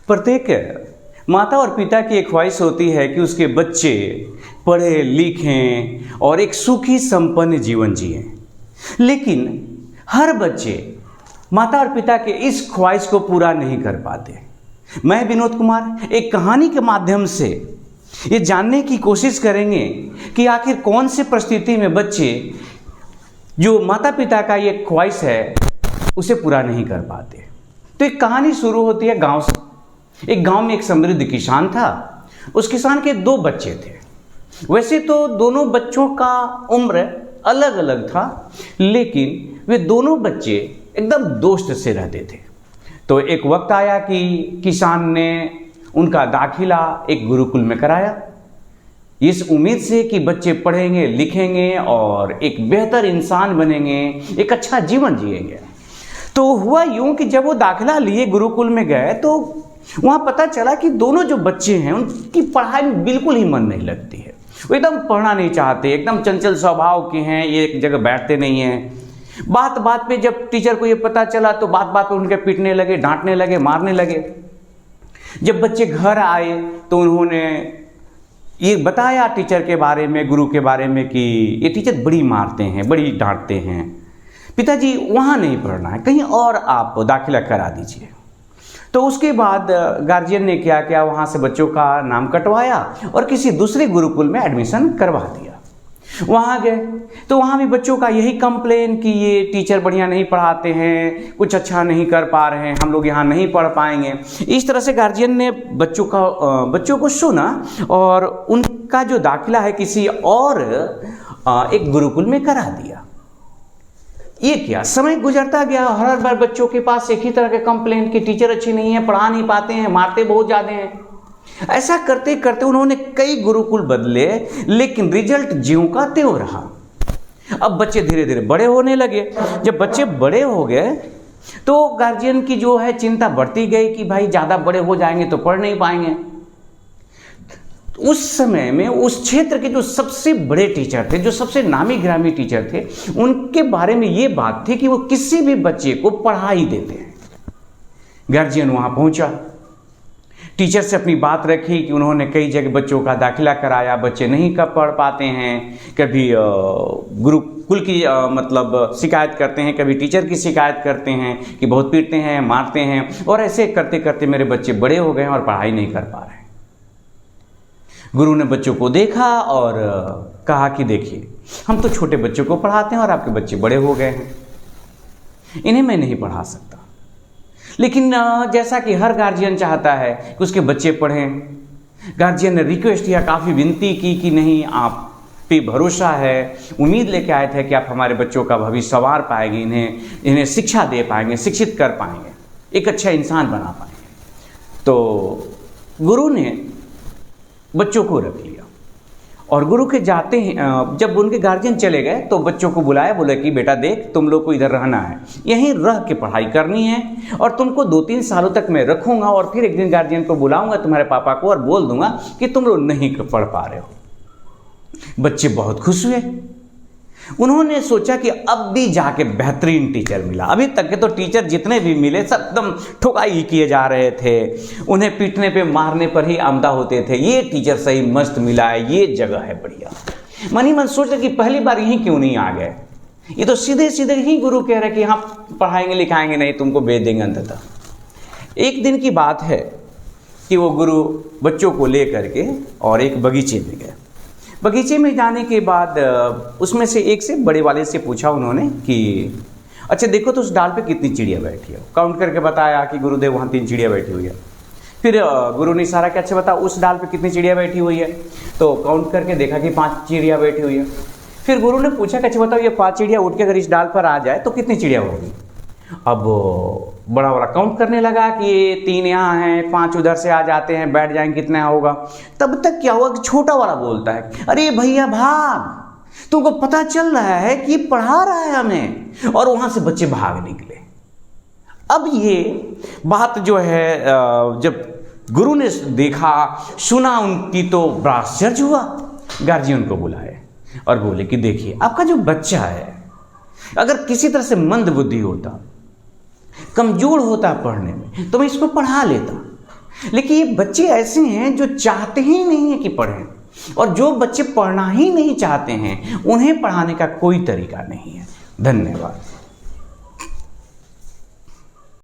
प्रत्येक माता और पिता की एक ख्वाहिश होती है कि उसके बच्चे पढ़े लिखें और एक सुखी संपन्न जीवन जिएं। लेकिन हर बच्चे माता और पिता के इस ख्वाहिश को पूरा नहीं कर पाते। मैं विनोद कुमार एक कहानी के माध्यम से ये जानने की कोशिश करेंगे कि आखिर कौन से परिस्थिति में बच्चे जो माता पिता का ये ख्वाहिश है उसे पूरा नहीं कर पाते। तो एक कहानी शुरू होती है गांव से। एक गांव में एक समृद्ध किसान था। उस किसान के 2 बच्चे थे। वैसे तो दोनों बच्चों का उम्र अलग अलग था, लेकिन वे दोनों बच्चे एकदम दोस्त से रहते थे। तो एक वक्त आया कि किसान ने उनका दाखिला एक गुरुकुल में कराया, इस उम्मीद से कि बच्चे पढ़ेंगे लिखेंगे और एक बेहतर इंसान बनेंगे, एक अच्छा जीवन जिएंगे। तो हुआ यूं कि जब वो दाखिला लिए गुरुकुल में गए तो वहाँ पता चला कि दोनों जो बच्चे हैं उनकी पढ़ाई में बिल्कुल ही मन नहीं लगती है। वो एकदम पढ़ना नहीं चाहते, एकदम चंचल स्वभाव के हैं, ये एक जगह बैठते नहीं हैं। बात बात पे जब टीचर को ये पता चला तो बात बात पे उनके पीटने लगे, डांटने लगे, मारने लगे। जब बच्चे घर आए तो उन्होंने ये बताया टीचर के बारे में, गुरु के बारे में कि ये टीचर बड़ी मारते हैं, बड़ी डांटते हैं। पिताजी वहाँ नहीं पढ़ना है, कहीं और आप दाखिला करा दीजिए। तो उसके बाद गार्जियन ने क्या किया, वहाँ से बच्चों का नाम कटवाया और किसी दूसरे गुरुकुल में एडमिशन करवा दिया। वहाँ गए तो वहाँ भी बच्चों का यही कंप्लेन कि ये टीचर बढ़िया नहीं पढ़ाते हैं, कुछ अच्छा नहीं कर पा रहे हैं, हम लोग यहाँ नहीं पढ़ पाएंगे। इस तरह से गार्जियन ने बच्चों को सुना और उनका जो दाखिला है किसी और एक गुरुकुल में करा दिया। ये क्या, समय गुजरता गया, हर बार बच्चों के पास एक ही तरह के कंप्लेंट कि टीचर अच्छी नहीं है, पढ़ा नहीं पाते हैं, मारते बहुत ज़्यादा हैं। ऐसा करते करते उन्होंने कई गुरुकुल बदले, लेकिन रिजल्ट ज्यों का त्यों रहा। अब बच्चे धीरे धीरे बड़े होने लगे। जब बच्चे बड़े हो गए तो गार्जियन की जो है चिंता बढ़ती गई कि भाई ज़्यादा बड़े हो जाएंगे तो पढ़ नहीं पाएंगे। उस समय में उस क्षेत्र के जो सबसे बड़े टीचर थे, जो सबसे नामी गिरामी टीचर थे, उनके बारे में ये बात थी कि वो किसी भी बच्चे को पढ़ा ही देते हैं। गार्जियन वहाँ पहुँचा, टीचर से अपनी बात रखी कि उन्होंने कई जगह बच्चों का दाखिला कराया, बच्चे नहीं कब पढ़ पाते हैं, कभी गुरुकुल की मतलब शिकायत करते हैं, कभी टीचर की शिकायत करते हैं कि बहुत पीटते हैं, मारते हैं, और ऐसे करते करते मेरे बच्चे बड़े हो गए हैं और पढ़ाई नहीं कर पा रहे हैं। गुरु ने बच्चों को देखा और कहा कि देखिए, हम तो छोटे बच्चों को पढ़ाते हैं और आपके बच्चे बड़े हो गए हैं, इन्हें मैं नहीं पढ़ा सकता। लेकिन जैसा कि हर गार्जियन चाहता है कि उसके बच्चे पढ़ें, गार्जियन ने रिक्वेस्ट किया, काफ़ी विनती की कि नहीं, आप पे भरोसा है, उम्मीद लेके आए थे कि आप हमारे बच्चों का भविष्य संवार पाएंगे, इन्हें शिक्षा दे पाएंगे, शिक्षित कर पाएंगे, एक अच्छा इंसान बना पाएंगे। तो गुरु ने बच्चों को रख लिया और गुरु के जाते हैं, जब उनके गार्जियन चले गए तो बच्चों को बुलाया, बोले कि बेटा देख, तुम लोग को इधर रहना है, यहीं रह के पढ़ाई करनी है और तुमको 2-3 सालों तक मैं रखूंगा और फिर एक दिन गार्जियन को बुलाऊंगा तुम्हारे पापा को और बोल दूंगा कि तुम लोग नहीं पढ़ पा रहे हो। बच्चे बहुत खुश हुए। उन्होंने सोचा कि अब भी जाके बेहतरीन टीचर मिला। अभी तक के तो टीचर जितने भी मिले सब एकदम ठुकाई किए जा रहे थे, उन्हें पीटने पे मारने पर ही आमदा होते थे। ये टीचर सही मस्त मिला है, ये जगह है बढ़िया। मन ही मन सोच रहे कि पहली बार यहीं क्यों नहीं आ गए, ये तो सीधे सीधे ही गुरु कह रहे कि हाँ पढ़ाएंगे लिखाएंगे नहीं, तुमको भेज देंगे अंततः। एक दिन की बात है कि वो गुरु बच्चों को ले करके और एक बगीचे में गए। बगीचे में जाने के बाद उसमें से एक से बड़े वाले से पूछा उन्होंने कि अच्छा देखो तो उस डाल पे कितनी चिड़िया बैठी है। काउंट करके बताया कि गुरुदेव वहाँ 3 चिड़िया बैठी हुई है। फिर गुरु ने इशारा किया, अच्छा बताओ उस डाल पे कितनी चिड़िया बैठी हुई है। तो काउंट करके देखा कि 5 चिड़िया बैठी हुई है। फिर गुरु ने पूछा कि अच्छा बताओ ये 5 चिड़िया उठ के अगर इस डाल पर आ जाए तो कितनी चिड़िया होगी। अब बड़ा वाला काउंट करने लगा कि ये 3 यहाँ हैं, 5 उधर से आ जाते हैं, बैठ जाएंगे, कितना होगा। तब तक क्या हुआ कि छोटा वाला बोलता है, अरे भैया भाग, तुमको पता चल रहा है कि पढ़ा रहा है हमें। और वहां से बच्चे भाग निकले। अब ये बात जो है जब गुरु ने देखा सुना उनकी तो बड़ा आश्चर्य हुआ। गार्जियन को बुलाए और बोले कि देखिए आपका जो बच्चा है अगर किसी तरह से मंद बुद्धि होता, कमजोर होता पढ़ने में, तो मैं इसको पढ़ा लेता, लेकिन ये बच्चे ऐसे हैं जो चाहते ही नहीं है कि पढ़ें, और जो बच्चे पढ़ना ही नहीं चाहते हैं उन्हें पढ़ाने का कोई तरीका नहीं है। धन्यवाद।